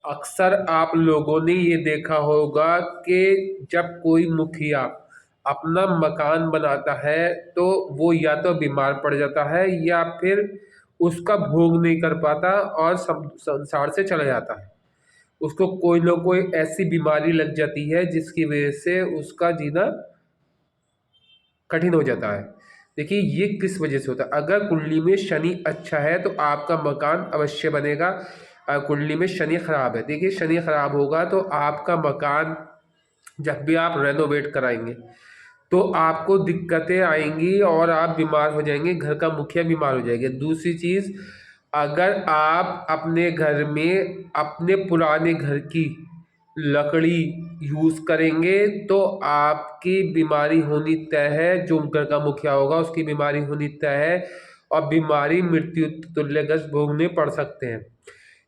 अक्सर आप लोगों ने ये देखा होगा कि जब कोई मुखिया अपना मकान बनाता है तो वो या तो बीमार पड़ जाता है या फिर उसका भोग नहीं कर पाता और संसार से चला जाता है। उसको कोई ना कोई ऐसी बीमारी लग जाती है जिसकी वजह से उसका जीना कठिन हो जाता है। देखिए ये किस वजह से होता है। अगर कुंडली में शनि अच्छा है तो आपका मकान अवश्य बनेगा। कुंडली में शनि खराब है, देखिए शनि खराब होगा तो आपका मकान जब भी आप रेनोवेट कराएंगे तो आपको दिक्कतें आएंगी और आप बीमार हो जाएंगे, घर का मुखिया बीमार हो जाएगा। दूसरी चीज़, अगर आप अपने घर में अपने पुराने घर की लकड़ी यूज़ करेंगे तो आपकी बीमारी होनी तय है। जो घर का मुखिया होगा उसकी बीमारी होनी तय है और बीमारी मृत्यु तुल्यगत भोगने पड़ सकते हैं।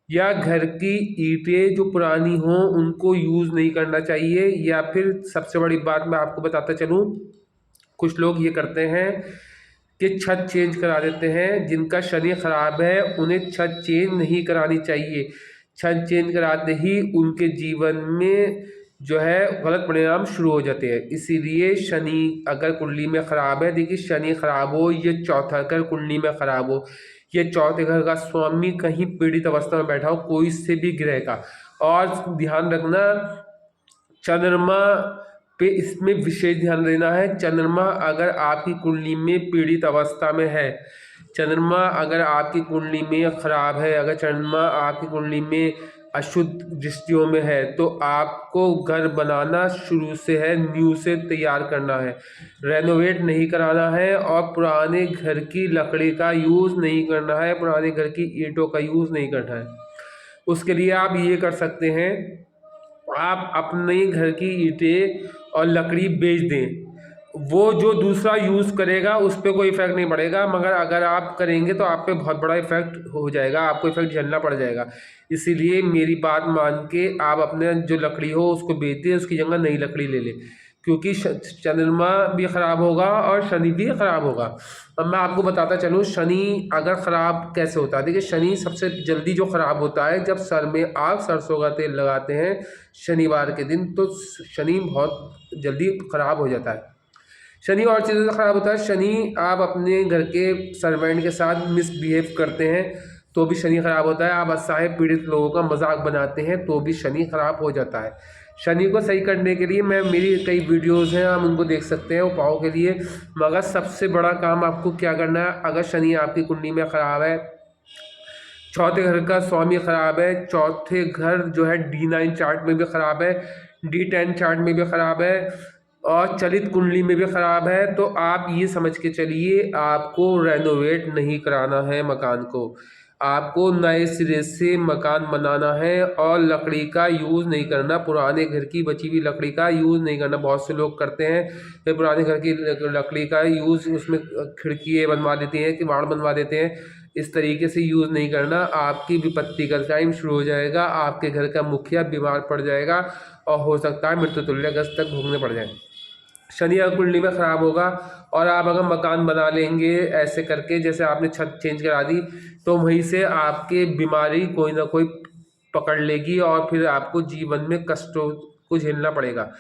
या घर की ईंटें जो पुरानी हों उनको यूज़ नहीं करना चाहिए। या फिर सबसे बड़ी बात मैं आपको बताता चलूँ, कुछ लोग ये करते हैं कि छत चेंज करा देते हैं। जिनका शनि खराब है उन्हें छत चेंज नहीं करानी चाहिए। छत चेंज कराते ही उनके जीवन में जो है गलत परिणाम शुरू हो जाते हैं। इसीलिए शनि अगर कुंडली में खराब है, देखिए शनि खराब हो, ये चौथा घर कुंडली में खराब हो, ये चौथे घर का स्वामी कहीं पीड़ित अवस्था में बैठा हो कोई से भी ग्रह का। और ध्यान रखना, चंद्रमा पे इसमें विशेष ध्यान देना है। चंद्रमा अगर आपकी कुंडली में पीड़ित अवस्था में है, चंद्रमा अगर आपकी कुंडली में खराब है, अगर चंद्रमा आपकी कुंडली में अशुद्ध दृष्टियों में है तो आपको घर बनाना शुरू से है, न्यू से तैयार करना है, रेनोवेट नहीं कराना है और पुराने घर की लकड़ी का यूज़ नहीं करना है, पुराने घर की ईंटों का यूज़ नहीं करना है। उसके लिए आप ये कर सकते हैं, आप अपने घर की ईंटें और लकड़ी बेच दें। वो जो दूसरा यूज़ करेगा उस पर कोई इफेक्ट नहीं पड़ेगा, मगर अगर आप करेंगे तो आप पे बहुत बड़ा इफेक्ट हो जाएगा, आपको इफेक्ट झेलना पड़ जाएगा। इसीलिए मेरी बात मान के आप अपने जो लकड़ी हो उसको बेच दें, उसकी जगह नई लकड़ी ले लें। क्योंकि चंद्रमा भी खराब होगा और शनि भी खराब होगा। अब मैं आपको बताता चलूँ शनि अगर खराब कैसे होता है। देखिए शनि सबसे जल्दी जो खराब होता है जब सर में आप सरसों का तेल लगाते हैं शनिवार के दिन, तो शनि बहुत जल्दी खराब हो जाता है। शनि और चीज़ों से खराब होता है, शनि आप अपने घर के सर्वेंट के साथ मिसबिहेव करते हैं तो भी शनि खराब होता है। आप असहाय पीड़ित लोगों का मजाक बनाते हैं तो भी शनि खराब हो जाता है। शनि को सही करने के लिए मैं मेरी कई वीडियोस हैं, आप उनको देख सकते हैं उपायों के लिए। मगर सबसे बड़ा काम आपको क्या करना है, अगर शनि आपकी कुंडली में खराब है, चौथे घर का स्वामी खराब है, चौथे घर जो है D9 चार्ट में भी खराब है, D10 चार्ट में भी खराब है और चलित कुंडली में भी खराब है, तो आप ये समझ के चलिए आपको रेनोवेट नहीं कराना है मकान को, आपको नए सिरे से मकान बनाना है और लकड़ी का यूज़ नहीं करना, पुराने घर की बची हुई लकड़ी का यूज़ नहीं करना। बहुत से लोग करते हैं कि पुराने घर की लकड़ी का यूज़, उसमें खिड़की बनवा देते हैं, किवाड़ बनवा देते हैं, इस तरीके से यूज़ नहीं करना। आपकी विपत्ति का टाइम शुरू हो जाएगा, आपके घर का मुखिया बीमार पड़ जाएगा और हो सकता है मृत्यु तुल्यगत तक भोगने पड़ जाए। शनि अगर कुंडली में ख़राब होगा और आप अगर मकान बना लेंगे ऐसे करके, जैसे आपने छत चेंज करा दी, तो वहीं से आपके बीमारी कोई ना कोई पकड़ लेगी और फिर आपको जीवन में कष्टों को झेलना पड़ेगा।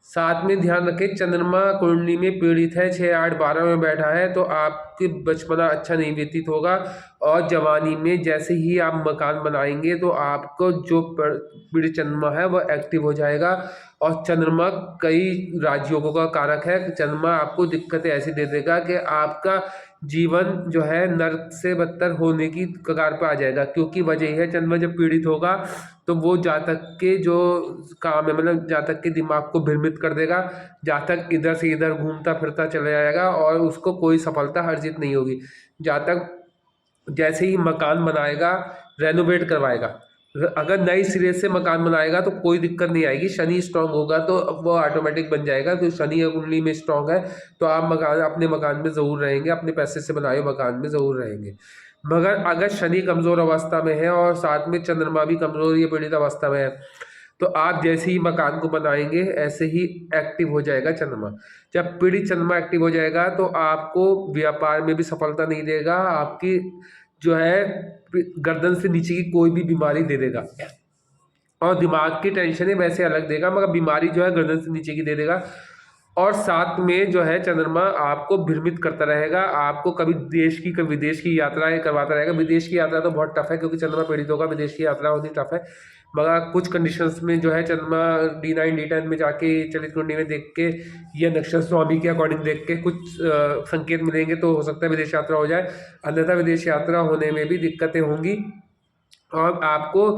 साथ में ध्यान रखें चंद्रमा कुंडली में पीड़ित है, 6, 8, 12 में बैठा है तो आपके बचपना अच्छा नहीं व्यतीत होगा और जवानी में जैसे ही आप मकान बनाएंगे तो आपको जो पीड़ित चंद्रमा है वह एक्टिव हो जाएगा। और चंद्रमा कई राजयोगों का कारक है। चंद्रमा आपको दिक्कतें ऐसी दे देगा कि आपका जीवन जो है नर्क से बदतर होने की कगार पर आ जाएगा। क्योंकि वजह है चंद्रमा जब पीड़ित होगा तो वो जातक के जो काम है, मतलब जातक के दिमाग को भ्रमित कर देगा, जातक इधर से इधर घूमता फिरता चला जाएगा और उसको कोई सफलता अर्जित नहीं होगी। जातक जैसे ही मकान बनाएगा, रेनोवेट करवाएगा, अगर नए सिरे से मकान बनाएगा तो कोई दिक्कत नहीं आएगी। शनि स्ट्रांग होगा तो वो ऑटोमेटिक बन जाएगा। तो शनि अगर कुंडली में स्ट्रांग है तो आप मकान अपने मकान में ज़रूर रहेंगे, अपने पैसे से बनाए मकान में ज़रूर रहेंगे। मगर अगर शनि कमज़ोर अवस्था में है और साथ में चंद्रमा भी कमज़ोर या पीड़ित अवस्था में है तो आप जैसे ही मकान को बनाएंगे ऐसे ही एक्टिव हो जाएगा चंद्रमा। जब पीड़ित चंद्रमा एक्टिव हो जाएगा तो आपको व्यापार में भी सफलता नहीं देगा, आपकी जो है गर्दन से नीचे की कोई भी बीमारी दे देगा। और दिमाग की टेंशन है वैसे अलग देगा, मगर बीमारी जो है गर्दन से नीचे की दे देगा। और साथ में जो है चंद्रमा आपको भ्रमित करता रहेगा, आपको कभी देश की कभी विदेश की यात्राएं करवाता रहेगा। विदेश की यात्रा तो बहुत टफ है क्योंकि चंद्रमा पीड़ित होगा, विदेश की यात्रा होनी टफ है। मगर कुछ कंडीशंस में जो है चंद्रमा D9 D10 में जाके चलित कुंडली में देख के या नक्षत्र स्वामी के अकॉर्डिंग देख के कुछ संकेत मिलेंगे तो हो सकता है विदेश यात्रा हो जाए, अन्यथा विदेश यात्रा होने में भी दिक्कतें होंगी और आपको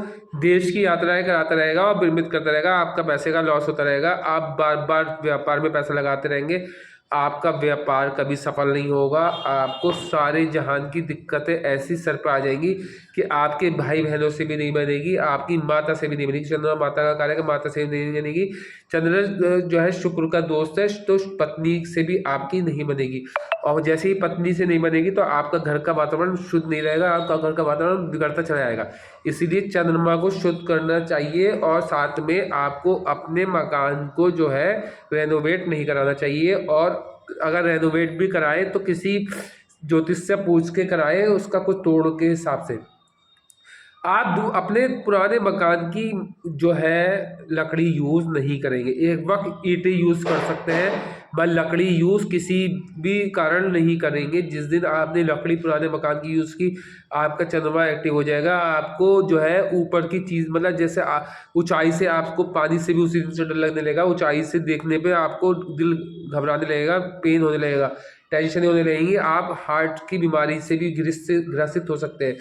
देश की यात्राएं कराता रहेगा और भ्रमित करता रहेगा, आपका पैसे का लॉस होता रहेगा, आप बार बार व्यापार में पैसा लगाते रहेंगे, आपका व्यापार कभी सफल नहीं होगा। आपको सारे जहान की दिक्कतें ऐसी सर पर आ जाएंगी कि आपके भाई बहनों से भी नहीं बनेगी, आपकी माता से भी नहीं बनेगी। चंद्रमा माता का कार्य है, माता से भी नहीं बनेगी। चंद्र जो है शुक्र का दोस्त है, तो पत्नी से भी आपकी नहीं बनेगी। और जैसे ही पत्नी से नहीं बनेगी तो आपका घर का वातावरण शुद्ध नहीं रहेगा, आपका घर का वातावरण बिगड़ता चला जाएगा। इसीलिए चंद्रमा को शुद्ध करना चाहिए और साथ में आपको अपने मकान को जो है रेनोवेट नहीं कराना चाहिए। और अगर रेनोवेट भी कराए तो किसी ज्योतिष से पूछ के कराए, उसका कुछ तोड़ के हिसाब से। आप अपने पुराने मकान की जो है लकड़ी यूज़ नहीं करेंगे, एक वक्त ईंटें यूज़ कर सकते हैं, पर लकड़ी यूज़ किसी भी कारण नहीं करेंगे। जिस दिन आपने लकड़ी पुराने मकान की यूज़ की, आपका चंद्रमा एक्टिव हो जाएगा। आपको जो है ऊपर की चीज़ मतलब जैसे ऊंचाई से आपको पानी से भी उसी दिन से डर लगने लगेगा, ऊंचाई से देखने पे आपको दिल घबराने लगेगा, पेन होने लगेगा, टेंशन होने लगेगी, आप हार्ट की बीमारी से भी ग्रसित हो सकते हैं।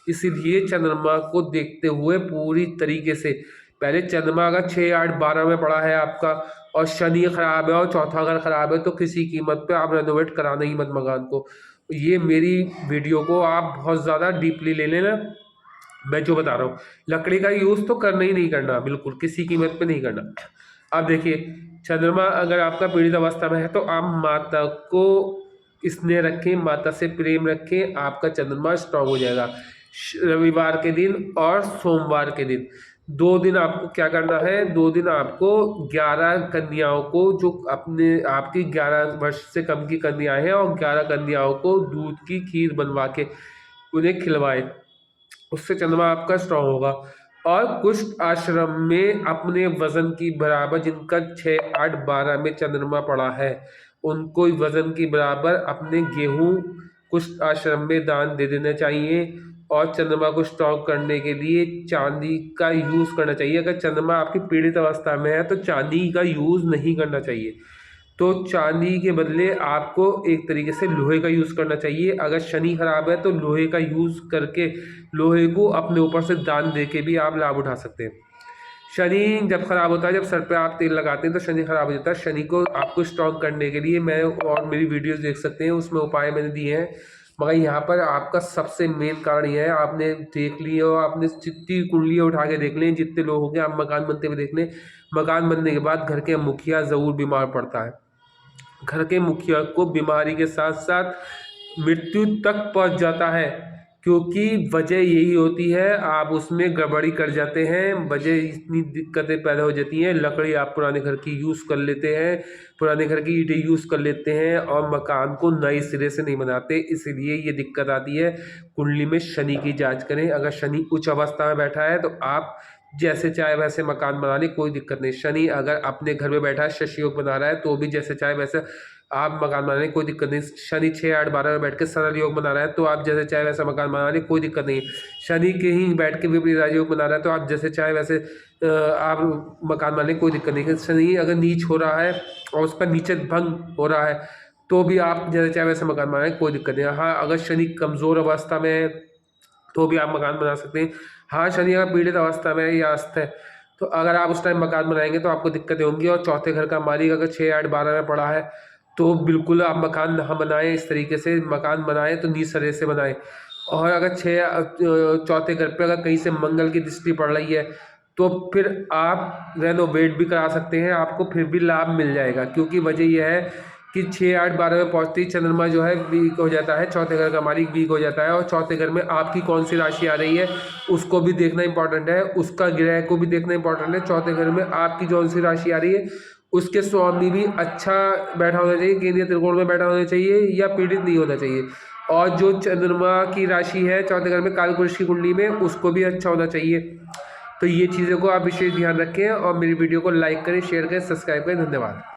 इसीलिए चंद्रमा को देखते हुए पूरी तरीके से, पहले चंद्रमा अगर 6 8 12 में पड़ा है आपका और शनि खराब है और चौथा घर खराब है तो किसी कीमत पे आप रेनोवेट कराना ही मत मकान को। ये मेरी वीडियो को आप बहुत ज़्यादा डीपली ले लेना, मैं जो बता रहा हूँ लकड़ी का यूज़ तो करना ही नहीं करना, बिल्कुल किसी कीमत पे नहीं करना। अब देखिए चंद्रमा अगर आपका पीड़ित अवस्था में है तो आप माता को स्नेह रखें, माता से प्रेम रखें, आपका चंद्रमा स्ट्रांग हो जाएगा। रविवार के दिन और सोमवार के दिन 2 दिन आपको क्या करना है, 2 दिन आपको 11 कन्याओं को जो अपने आपकी 11 वर्ष से कम की कन्याएं हैं और 11 कन्याओं को दूध की खीर बनवा के उन्हें खिलवाएं, उससे चंद्रमा आपका स्ट्रांग होगा। और कुछ आश्रम में अपने वजन की बराबर जिनका 6 8 12 में चंद्रमा पड़ा है उनको वजन की बराबर अपने गेहूं कुछ आश्रम में दान दे देना चाहिए। और चंद्रमा को स्ट्रांग करने के लिए चांदी का यूज़ करना चाहिए। अगर चंद्रमा आपकी पीड़ित अवस्था में है तो चांदी का यूज़ नहीं करना चाहिए, तो चांदी के बदले आपको एक तरीके से लोहे का यूज़ करना चाहिए। अगर शनि खराब है तो लोहे का यूज़ करके लोहे को अपने ऊपर से दान दे के भी आप लाभ उठा सकते हैं। शनि जब खराब होता है, जब सर पे आप तेल लगाते हैं तो शनि खराब हो जाता है। शनि को आपको स्ट्रॉन्ग करने के लिए मैं और मेरी वीडियोस देख सकते हैं, उसमें उपाय मैंने दिए हैं। मगर यहाँ पर आपका सबसे मेन कारण यह है, आपने देख लिया और आपने जितनी कुंडलियाँ उठा के देख लें, जितने लोग होंगे आप मकान बनते हुए देख लें, मकान बनने के बाद घर के मुखिया ज़रूर बीमार पड़ता है। घर के मुखिया को बीमारी के साथ साथ मृत्यु तक पहुंच जाता है, क्योंकि वजह यही होती है आप उसमें गड़बड़ी कर जाते हैं, वजह इतनी दिक्कतें पैदा हो जाती हैं। लकड़ी आप पुराने घर की यूज़ कर लेते हैं, पुराने घर की ईंटें यूज़ कर लेते हैं और मकान को नए सिरे से नहीं बनाते, इसलिए ये दिक्कत आती है। कुंडली में शनि की जांच करें, अगर शनि उच्च अवस्था में बैठा है तो आप जैसे चाहे वैसे मकान बना लें, कोई दिक्कत नहीं। शनि अगर अपने घर में बैठा है, शशि योग बना रहा है, तो भी जैसे चाहे वैसे आप मकान बना लें, कोई दिक्कत नहीं। शनि 6 8 12 में बैठ के सरल योग बना रहा है तो आप जैसे चाहे वैसा मकान बना लें, कोई दिक्कत नहीं। शनि के ही बैठ के विपरीत राजयोग बना रहा है तो आप जैसे चाहे वैसे आप मकान बना लें, कोई दिक्कत नहीं। शनि अगर नीच हो रहा है और उसका नीचत भंग हो रहा है तो भी आप जैसे चाहे वैसे मकान बना लें, कोई दिक्कत नहीं। हाँ, अगर शनि कमज़ोर अवस्था में है तो भी आप मकान बना सकते हैं। हाँ, शनि अगर पीड़ित अवस्था में है या अस्त है तो अगर आप उस टाइम मकान बनाएंगे तो आपको दिक्कतें होंगी। और चौथे घर का मालिक अगर 6 8 12 में पड़ा है तो बिल्कुल आप मकान ना बनाएं, इस तरीके से मकान बनाएं तो नीच सिरे से बनाएं। और अगर चौथे घर पे अगर कहीं से मंगल की दृष्टि पड़ रही है तो फिर आप रेनोवेट भी करा सकते हैं, आपको फिर भी लाभ मिल जाएगा। क्योंकि वजह यह है कि 6 8 12 में पहुँचते ही चंद्रमा जो है वीक हो जाता है, चौथे घर का मालिक वीक हो जाता है। और चौथे घर में आपकी कौन सी राशि आ रही है उसको भी देखना इंपॉर्टेंट है, उसका ग्रह को भी देखना इंपॉर्टेंट है। चौथे घर में आपकी कौन सी राशि आ रही है, उसके स्वामी भी अच्छा बैठा होना चाहिए, केंद्रीय त्रिकोण में बैठा होना चाहिए या पीड़ित नहीं होना चाहिए। और जो चंद्रमा की राशि है चौथे घर में कालपुरुष की कुंडली में, उसको भी अच्छा होना चाहिए। तो ये चीज़ों को आप विशेष ध्यान रखें और मेरी वीडियो को लाइक करें, शेयर करें, सब्सक्राइब करें। धन्यवाद।